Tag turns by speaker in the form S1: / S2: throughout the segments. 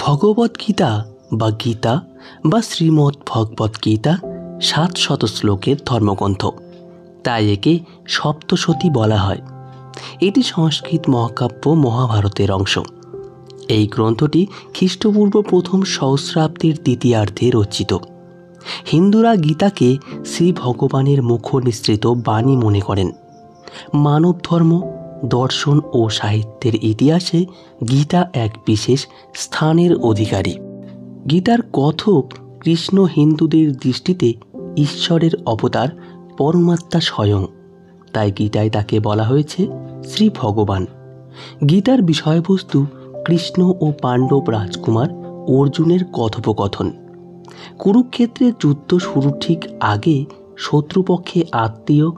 S1: ভগবদ্গীতা বা গীতা বা শ্রীমদ্ ভগবদ্ গীতা ৭০০ শ্লোকের ধর্মগ্রন্থ, তাই একে সপ্তশতী বলা হয়। এটি সংস্কৃত মহাকাব্য মহাভারতের অংশ। এই গ্রন্থটি খ্রিস্টপূর্ব প্রথম সহস্রাব্দের দ্বিতীয়ার্ধে রচিত। হিন্দুরা গীতাকে শ্রী ভগবানের মুখনিসৃত বাণী মনে করেন। মানব ধর্ম, দর্শন ও সাহিত্যের ইতিহাসে গীতা এক বিশেষ স্থানের অধিকারী। গীতার কথক কৃষ্ণ হিন্দুদের দৃষ্টিতে ঈশ্বরের অবতার, পরমাত্মা স্বয়ং। তাই গীতায় তাকে বলা হয়েছে শ্রী ভগবান। গীতার বিষয়বস্তু কৃষ্ণ ও পাণ্ডব রাজকুমার অর্জুনের কথোপকথন। কুরুক্ষেত্রের যুদ্ধ শুরুর ঠিক আগে শত্রুপক্ষে আত্মীয়,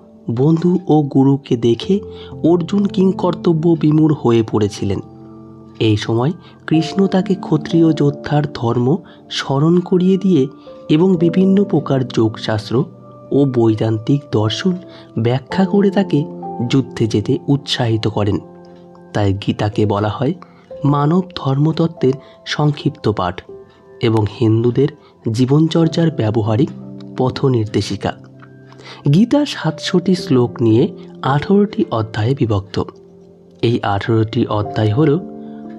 S1: বন্ধু ও গুরুকে দেখে অর্জুন কিংকর্তব্য বিমূঢ় হয়ে পড়েছিলেন। এই সময় কৃষ্ণ তাকে ক্ষত্রিয় যোদ্ধার ধর্ম স্মরণ করিয়ে দিয়ে এবং বিভিন্ন প্রকার যোগশাস্ত্র ও বৈদান্তিক দর্শন ব্যাখ্যা করে তাকে যুদ্ধে যেতে উৎসাহিত করেন। তাই গীতাকে বলা হয় মানব ধর্মতত্ত্বের সংক্ষিপ্ত পাঠ এবং হিন্দুদের জীবনচর্যার ব্যবহারিক পথনির্দেশিকা। গীতা ৭০০টি শ্লোক নিয়ে ১৮টি অধ্যায়ে বিভক্ত। এই ১৮টি অধ্যায় হল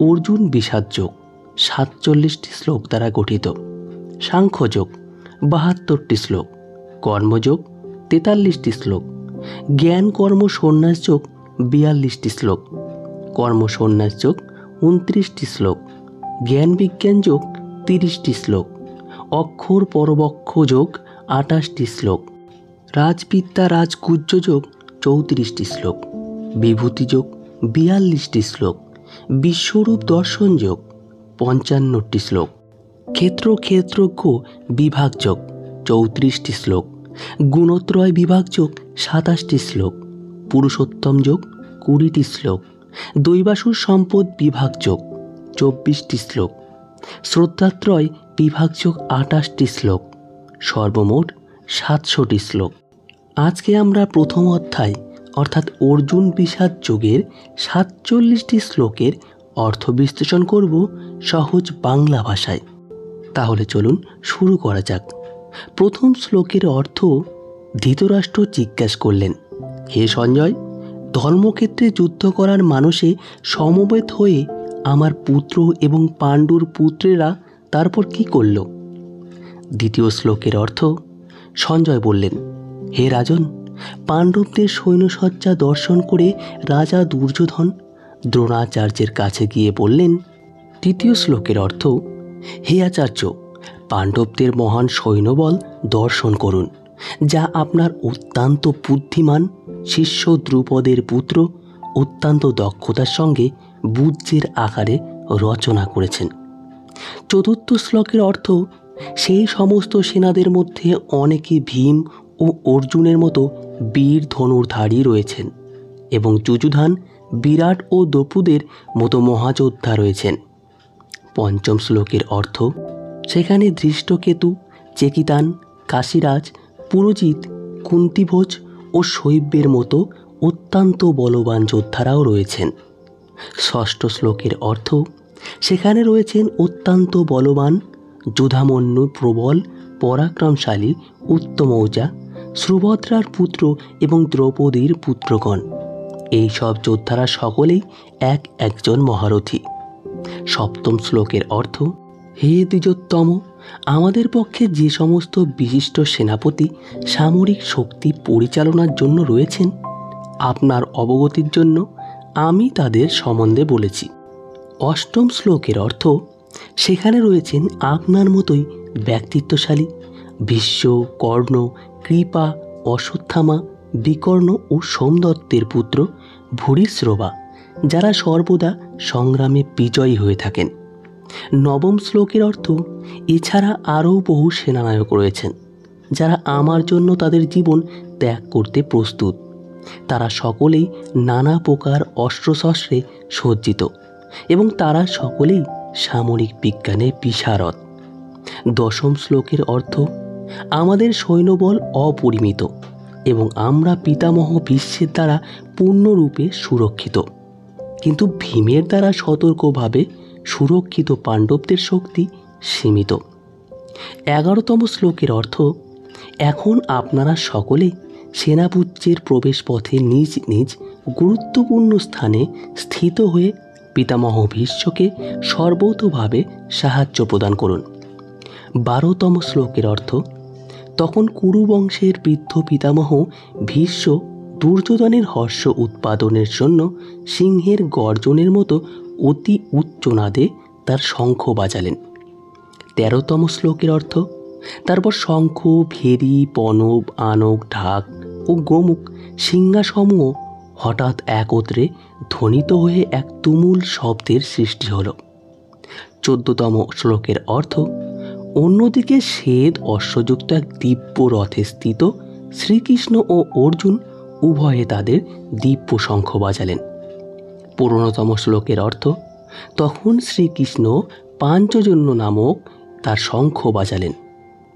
S1: অর্জুন বিষাদ যোগ ৪৭টি শ্লোক দ্বারা গঠিত, সাংখ্যযোগ ৭২টি শ্লোক, কর্মযোগ ৪৩টি শ্লোক, জ্ঞান কর্ম সন্ন্যাস যোগ ৪২টি শ্লোক, কর্ম সন্ন্যাস যোগ ২৯টি শ্লোক, জ্ঞান বিজ্ঞান যোগ ৩০টি শ্লোক, অক্ষর পরবক্ষ যোগ ২৮টি শ্লোক, রাজবিদ্যা রাজগুহ্য যোগ ৩৪টি শ্লোক, বিভূতি যোগ ৪২টি শ্লোক, বিশ্বরূপ দর্শন যোগ ৫৫টি শ্লোক, ক্ষেত্রজ্ঞ বিভাগ যোগ ৩৪টি শ্লোক, গুণত্রয় বিভাগ যোগ ২৭টি শ্লোক, পুরুষোত্তম যোগ ২০টি শ্লোক, দৈবাসুর সম্পদ বিভাগ যোগ ২৪টি শ্লোক, শ্রদ্ধাত্রয় বিভাগ যোগ ২৮টি শ্লোক, সর্বমোট ৭০০টি শ্লোক। আজকে আমরা প্রথম অধ্যায় অর্থাৎ অর্জুন বিষাদ যোগের ৪৭টি শ্লোকের অর্থ বিশ্লেষণ করব সহজ বাংলা ভাষায়। তাহলে চলুন শুরু করা যাক। প্রথম শ্লোকের অর্থ: ধৃতরাষ্ট্র জিজ্ঞাসা করলেন, হে সঞ্জয়, ধর্মক্ষেত্রে যুদ্ধ করার মানসে সমবেত হয়ে আমার পুত্র এবং পাণ্ডুর পুত্রেরা তারপর কি করল? দ্বিতীয় শ্লোকের অর্থ: সঞ্জয় বললেন, হে রাজন, পাণ্ডবদের সৈন্যসজ্জা দর্শন করে রাজা দুর্যোধন দ্রোণাচার্যের কাছে গিয়ে বললেন। তৃতীয় শ্লোকের অর্থ: হে আচার্য, পাণ্ডবদের মহান সৈন্যবল দর্শন করুন, যা আপনার অত্যন্ত বুদ্ধিমান শিষ্য দ্রুপদের পুত্র অত্যন্ত দক্ষতার সঙ্গে বুজ্জের আকারে রচনা করেছেন। চতুর্থ শ্লোকের অর্থ: সেই সমস্ত সেনাদের মধ্যে অনেকে ভীম ও অর্জুনের মতো বীর ধনুর্ধারী রয়েছেন এবং যুযুধান, বিরাট ও দ্রৌপদের মতো মহাযোদ্ধা রয়েছেন। পঞ্চম শ্লোকের অর্থ: সেখানে ধৃষ্টকেতু, চেকিতান, কাশীরাজ, পুরোজিত, কুন্তিভোজ ও শৈব্যের মতো অত্যন্ত বলবান যোদ্ধারাও রয়েছেন। ষষ্ঠ শ্লোকের অর্থ: সেখানে রয়েছেন অত্যন্ত বলবান, যুধামন্যু প্রবল, পরাক্রমশালী উত্তমৌজা, সুভদ্রার পুত্র এবং দ্রৌপদীর পুত্রগণ। এই সব যোদ্ধারা সকলেই একজন মহারথী। সপ্তম শ্লোকের অর্থ: হে দ্বিজোত্তম, আমাদের পক্ষে যে সমস্ত বিশিষ্ট সেনাপতি সামরিক শক্তি পরিচালনার জন্য রয়েছেন, আপনার অবগতির জন্য আমি তাদের সম্বন্ধে বলেছি। অষ্টম শ্লোকের অর্থ: সেখানে রয়েছেন আপনার মতোই ব্যক্তিত্বশালী ভীষ্ম, কর্ণ, কৃপা, অশ্বত্থামা, বিকর্ণ ও সোমদত্তের পুত্র ভূরিশ্রবা, যারা সর্বদা সংগ্রামে বিজয়ী হয়ে থাকেন। নবম শ্লোকের অর্থ: এছাড়া আরও বহু সেনানায়ক রয়েছেন, যারা আমার জন্য তাদের জীবন ত্যাগ করতে প্রস্তুত। তারা সকলেই নানা প্রকার অস্ত্রশস্ত্রে সজ্জিত এবং তারা সকলেই সামরিক বিজ্ঞানে বিশারদ। দশম শ্লোকের অর্থ: আমাদের সৈন্যবল অপরিমিত এবং আমরা পিতামহ ভীষ্মের দ্বারা পূর্ণরূপে সুরক্ষিত, কিন্তু ভীমের দ্বারা সতর্কভাবে সুরক্ষিত পাণ্ডবদের শক্তি সীমিত। 11তম শ্লোকের অর্থ, এখন আপনারা সকলে সেনাপুজ্যের প্রবেশপথে নিজ নিজ গুরুত্বপূর্ণ স্থানে স্থিত হয়ে পিতামহ ভীষ্মকে সর্বতোভাবে সাহায্য প্রদান করুন। 12তম শ্লোকের অর্থ, তখন কুরুবংশের বৃদ্ধ পিতামহ ভীষ্ম দুর্যোধনের হর্ষ উৎপাদনের জন্য সিংহের গর্জনের মতো অতি উচ্চনাদে তার শঙ্খ বাজালেন। 13তম শ্লোকের অর্থ, তারপর শঙ্খ, ভেরি, পনব, আনক, ঢাক ও গোমুখ সিংহাসমূহ হঠাৎ একত্রে ধ্বনিত হয়ে এক তুমুল শব্দের সৃষ্টি হল। 14তম শ্লোকের অর্থ, অন্যদিকে শ্বেত অশ্বযুক্ত এক দিব্য রথে স্থিত শ্রীকৃষ্ণ ও অর্জুন উভয়ে তাদের দিব্য শঙ্খ বাজালেন। 15তম শ্লোকের অর্থ, তখন শ্রীকৃষ্ণ পাঞ্চজন্য নামক তার শঙ্খ বাজালেন,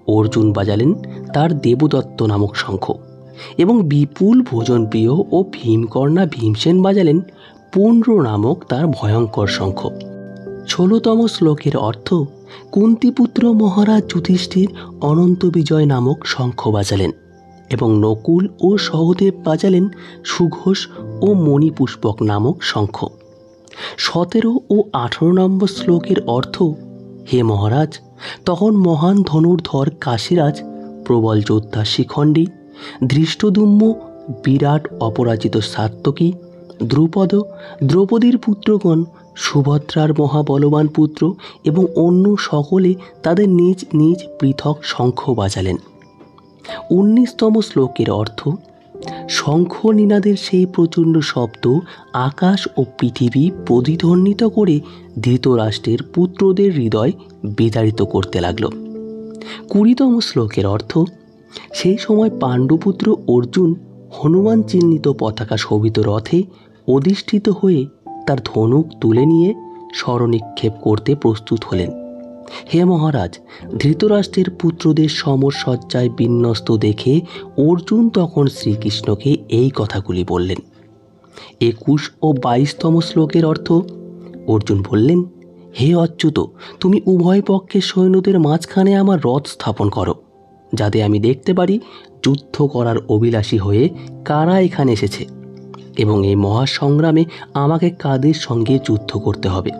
S1: অর্জুন বাজালেন তার দেবদত্ত নামক শঙ্খ, এবং বিপুল ভোজনপ্রিয় ও ভীমকর্ণা ভীমসেন বাজালেন পুণ্ড্র নামক তার ভয়ঙ্কর শঙ্খ। 16তম শ্লোকের অর্থ, কুন্তিপুত্র মহারাজ যুধিষ্ঠির অনন্ত বিজয় নামক শঙ্খ বাজালেন এবং নকুল ও সহদেব বাজালেন সুঘোষ ও মণিপুষ্পক নামক শঙ্খ। 17 ও 18 নম্বর শ্লোকের অর্থ, হে মহারাজ, তখন মহান ধনুর্ধর কাশীরাজ, প্রবল যোদ্ধা শিখণ্ডী, ধৃষ্টদ্যুম্ন, বিরাট অপরাজিত সাত্যকী, দ্রুপদ, দ্রৌপদীর পুত্রগণ, সুভদ্রার মহাবলবান পুত্র এবং অন্য সকলে তাদের নিজ নিজ পৃথক শঙ্খ বাজালেন। 19তম শ্লোকের অর্থ, শঙ্খ নিনাদের সেই প্রচণ্ড শব্দ আকাশ ও পৃথিবী প্রতিধ্বনিত করে ধৃতরাষ্ট্রের পুত্রদের হৃদয় বিদারিত করতে লাগল। 20তম শ্লোকের অর্থ, সেই সময় পাণ্ডুপুত্র অর্জুন হনুমান চিহ্নিত পতাকা শোভিত রথে অধিষ্ঠিত হয়ে তার ধনুক তুলে নিয়ে স্বরনিক্ষেপ করতে প্রস্তুত হলেন। হে মহারাজ, ধৃতরাষ্ট্রের পুত্রদের সমরসজ্জায় বিন্যস্ত দেখে অর্জুন তখন শ্রীকৃষ্ণকে এই কথাগুলি বললেন। 21 ও 22তম শ্লোকের অর্থ, অর্জুন বললেন, হে অচ্যুত, তুমি উভয় পক্ষের সৈন্যদের মাঝখানে আমার রথ স্থাপন করো, যাতে আমি দেখতে পারি যুদ্ধ করার অভিলাষী হয়ে কারা এখানে এসেছে এবং এই মহাসংগ্রামে আমাকে কাদের সঙ্গে যুদ্ধ করতে হবে।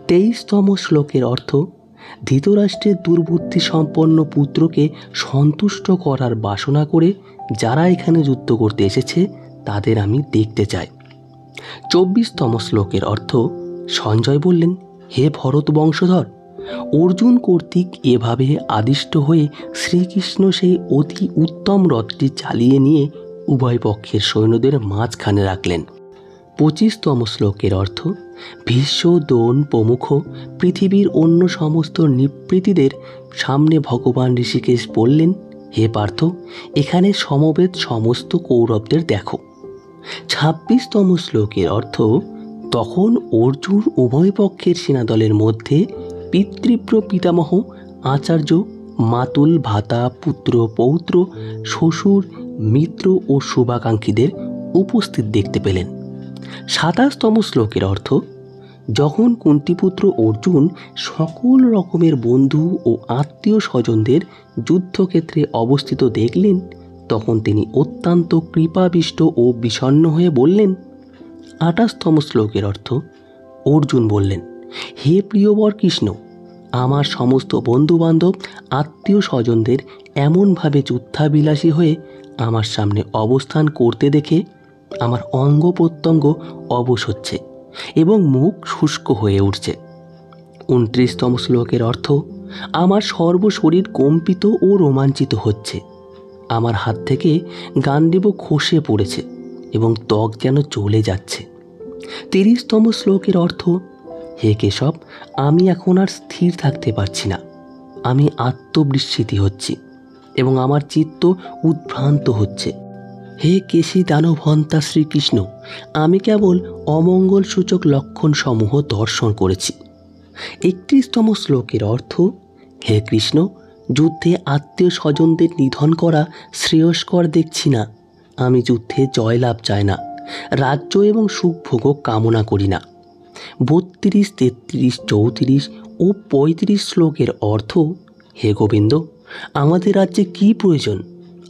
S1: 23তম শ্লোকের অর্থ, ধৃতরাষ্ট্রের দুর্বুদ্ধি সম্পন্ন পুত্রকে সন্তুষ্ট করার বাসনা করে যারা এখানে যুদ্ধ করতে এসেছে তাদের আমি দেখতে চাই। 24তম শ্লোকের অর্থ, সঞ্জয় বললেন, হে ভরত বংশধর, অর্জুন কর্তৃক এভাবে আদিষ্ট হয়ে শ্রীকৃষ্ণ সেই অতি উত্তম রথটি চালিয়ে নিয়ে উভয় পক্ষের সৈন্যদের মাঝখানে রাখলেন। 25তম শ্লোকের অর্থ, ভীষ্ম, দ্রোণ প্রমুখ পৃথিবীর অন্য সমস্ত নিবৃত্তিদের সামনে ভগবান ঋষিকেশ বললেন, হে পার্থ, এখানে সমবেত সমস্ত কৌরবদের দেখো। 26তম শ্লোকের অর্থ, তখন অর্জুন উভয় পক্ষের সেনাদলের মধ্যে পিতৃব্য পিতামহ, আচার্য, মাতুল, ভাতা, পুত্র, পৌত্র, শ্বশুর, মিত্র ও শুভাকাঙ্ক্ষীদের উপস্থিত দেখতে পেলেন। 27তম শ্লোকের অর্থ, যখন কুন্তিপুত্র অর্জুন সকল রকমের বন্ধু ও আত্মীয় স্বজনদের যুদ্ধক্ষেত্রে অবস্থিত দেখলেন, তখন তিনি অত্যন্ত কৃপাবিষ্ট ও বিষণ্ণ হয়ে বললেন। 28তম শ্লোকের অর্থ, অর্জুন বললেন, হে প্রিয়বর কৃষ্ণ, আমার সমস্ত বন্ধুবান্ধব আত্মীয় স্বজনদের এমনভাবে যুদ্ধাবিলাসী হয়ে আমার সামনে অবস্থান করতে দেখে আমার অঙ্গ প্রত্যঙ্গ অবশ হচ্ছে এবং মুখ শুষ্ক হয়ে উঠছে। 29তম শ্লোকের অর্থ, আমার সর্বশরীর কম্পিত ও রোমাঞ্চিত হচ্ছে, আমার হাত থেকে গান্ডীব খসে পড়েছে এবং ত্বক যেন চলে যাচ্ছে। 30তম শ্লোকের অর্থ, হে কেশব, আমি এখন আর স্থির থাকতে পারছি না, আমি আত্মবিস্মৃতি হচ্ছি এবং আমার চিত্ত উদ্ভ্রান্ত হচ্ছে। হে কেশী দানবহন্তা শ্রীকৃষ্ণ, আমি কেবল অমঙ্গলসূচক লক্ষণসমূহ দর্শন করেছি। 31তম শ্লোকের অর্থ, হে কৃষ্ণ, যুদ্ধে আত্মীয় স্বজনদের নিধন করা শ্রেয়স্কর দেখছি না, আমি যুদ্ধে জয়লাভ চাই না, রাজ্য এবং সুখভোগ কামনা করি না, 32, 33, 34 ও 35 শ্লোকের অর্থ, হে গোবিন্দ, আমাদের রাজ্যে কী প্রয়োজন,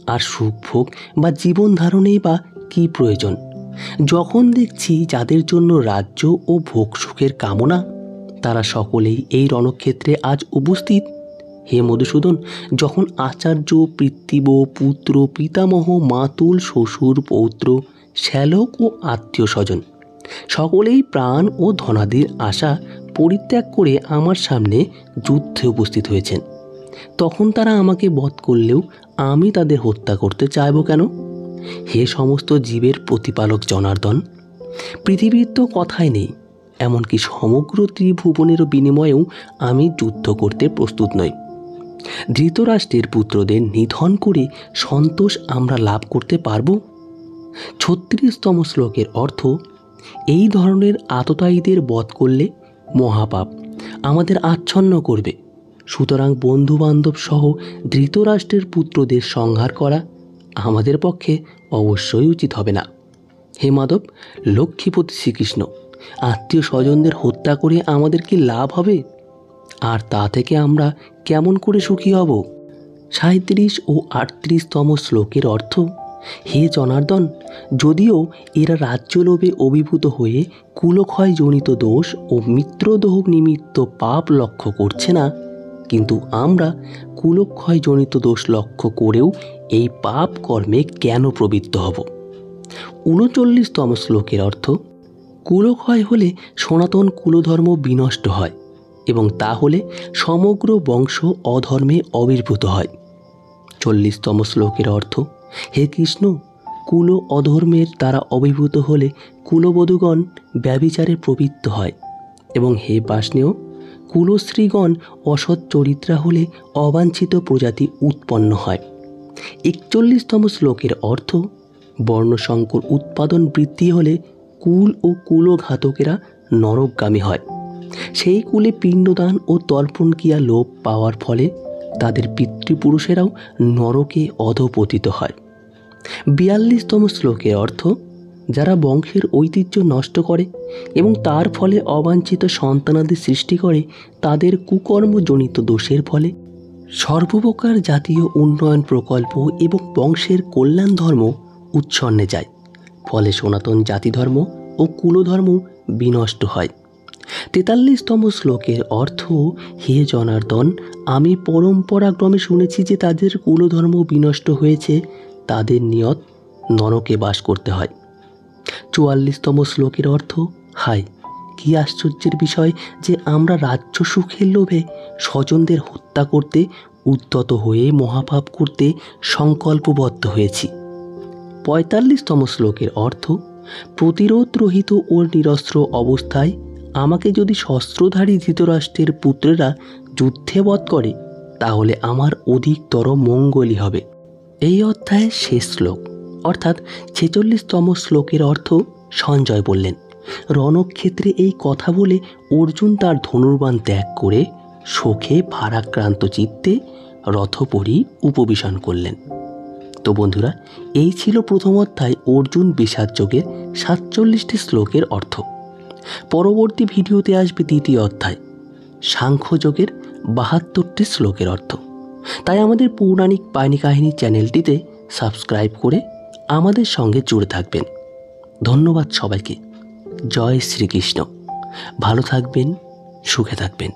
S1: আর সুখভোগ বা জীবন ধারণেই বা কী প্রয়োজন? যখন দেখছি যাদের জন্য রাজ্য ও ভোগ সুখের কামনা, তারা সকলেই এই রণক্ষেত্রে আজ উপস্থিত। হে মধুসূদন, যখন আচার্য, পিতৃব্য, পুত্র, পিতামহ, মাতুল, শ্বশুর, পৌত্র, শ্যালক ও আত্মীয় স্বজন সকলেই প্রাণ ও ধনাদির আশা পরিত্যাগ করে আমার সামনে যুদ্ধে উপস্থিত হয়েছেন, তখন তারা আমাকে বধ করলেও আমি তাদের হত্যা করতে চাইব কেন? হে সমস্ত জীবের প্রতিপালক জনার্দন, পৃথিবীর তো কথাই নেই, এমনকি সমগ্র ত্রিভুবনেরও বিনিময়েও আমি যুদ্ধ করতে প্রস্তুত নই। ধৃতরাষ্ট্রের পুত্রদের নিধন করে সন্তোষ আমরা লাভ করতে পারব? 36তম শ্লোকের অর্থ, এই ধরনের আততায়ীদের বধ করলে মহাপাপ আমাদের আচ্ছন্ন করবে, সুতরাং বন্ধুবান্ধব সহ ধৃতরাষ্ট্রের পুত্রদের সংহার করা আমাদের পক্ষে অবশ্যই উচিত হবে না। হে মাধব, লক্ষ্মীপতি শ্রীকৃষ্ণ, আত্মীয় স্বজনদের হত্যা করে আমাদের কি লাভ হবে? আর তা থেকে আমরা কেমন করে সুখী হব? 37 ও 38তম শ্লোকের অর্থ, হে জনার্দন, যদিও এরা রাজ্যলোভে অভিভূত হয়ে কুলক্ষয়জনিত দোষ ও মিত্রদোহ নিমিত্ত পাপ লক্ষ্য করছে না, কিন্তু আমরা কুলক্ষয়জনিত দোষ লক্ষ্য করেও এই পাপ কর্মে কেন প্রবৃত্ত হব? 39তম শ্লোকের অর্থ, কুলক্ষয় হলে সনাতন কুলধর্ম বিনষ্ট হয় এবং তা হলে সমগ্র বংশ অধর্মে আবির্ভূত হয়। 40তম শ্লোকের অর্থ, হে কৃষ্ণ, কুল অধর্মের দ্বারা অভিভূত হলে কুলবধূগণ ব্যভিচারে প্রবৃত্ত হয় এবং হে বাষ্ণেয়, কুলশ্রীগণ অসৎ চরিত্রা হলে অবাঞ্ছিত প্রজাতি উৎপন্ন হয়। 41তম শ্লোকের অর্থ, বর্ণসংকর উৎপাদন বৃদ্ধি হলে কুল ও কুলঘাতকেরা নরকগামী হয়। সেই কুলে পিণ্ডদান ও তর্পণ ক্রিয়া লোপ পাওয়ার ফলে তাদের পিতৃপুরুষেরাও নরকে অধঃপতিত হয়। 42তম শ্লোকের অর্থ, যারা বংশের ঐতিহ্য নষ্ট করে এবং তার ফলে অবাঞ্ছিত সন্তানাদি সৃষ্টি করে, তাদের কুকর্মজনিত দোষের ফলে সর্বপ্রকার জাতীয় উন্নয়ন প্রকল্প এবং বংশের কল্যাণ ধর্ম উচ্ছন্নে যায়, ফলে সনাতন জাতিধর্ম ও কুলধর্ম বিনষ্ট হয়। 43তম শ্লোকের অর্থ, হে জনার্দন, আমি পরম্পরাক্রমে শুনেছি যে তাদের কুলধর্ম বিনষ্ট হয়েছে, তাদের নিয়ত নরকে বাস করতে হয়। 44তম শ্লোকের অর্থ, হায়, কি আশ্চর্যের বিষয় যে আমরা রাজ্য সুখের লোভে স্বজনদের হত্যা করতে উদ্যত হয়ে মহাপাপ করতে সংকল্পবদ্ধ হয়েছি। 45তম শ্লোকের অর্থ, প্রতিরোধ রহিত ও নিরস্ত্র অবস্থায় আমাকে যদি শস্ত্রধারী ধৃতরাষ্ট্রের পুত্রেরা যুদ্ধে বধ করে, তাহলে আমার অধিকতর মঙ্গলই হবে। এই অধ্যায়ের শেষ শ্লোক অর্থাৎ 46তম শ্লোকের অর্থ সঞ্জয় বললেন। রণক্ষেত্রে এই কথা বলে অর্জুন তার ধনুর্বাণ ত্যাগ করে শোকে ভারাক্রান্ত চিত্তে রথপরি উপবেশন করলেন। তো বন্ধুরা, এই ছিল প্রথম অধ্যায় অর্জুন বিষাদ যোগের 47টি শ্লোকের অর্থ। পরবর্তী ভিডিওতে আসবে দ্বিতীয় অধ্যায় সাংখ্যযোগের 72টি শ্লোকের অর্থ। তাই আমাদের পৌরাণিক বাহিনী কাহিনী চ্যানেলটিতে সাবস্ক্রাইব করে আমাদের সঙ্গে জুড়ে থাকবেন। ধন্যবাদ সবাইকে। জয় শ্রীকৃষ্ণ। ভালো থাকবেন, সুখে থাকবেন।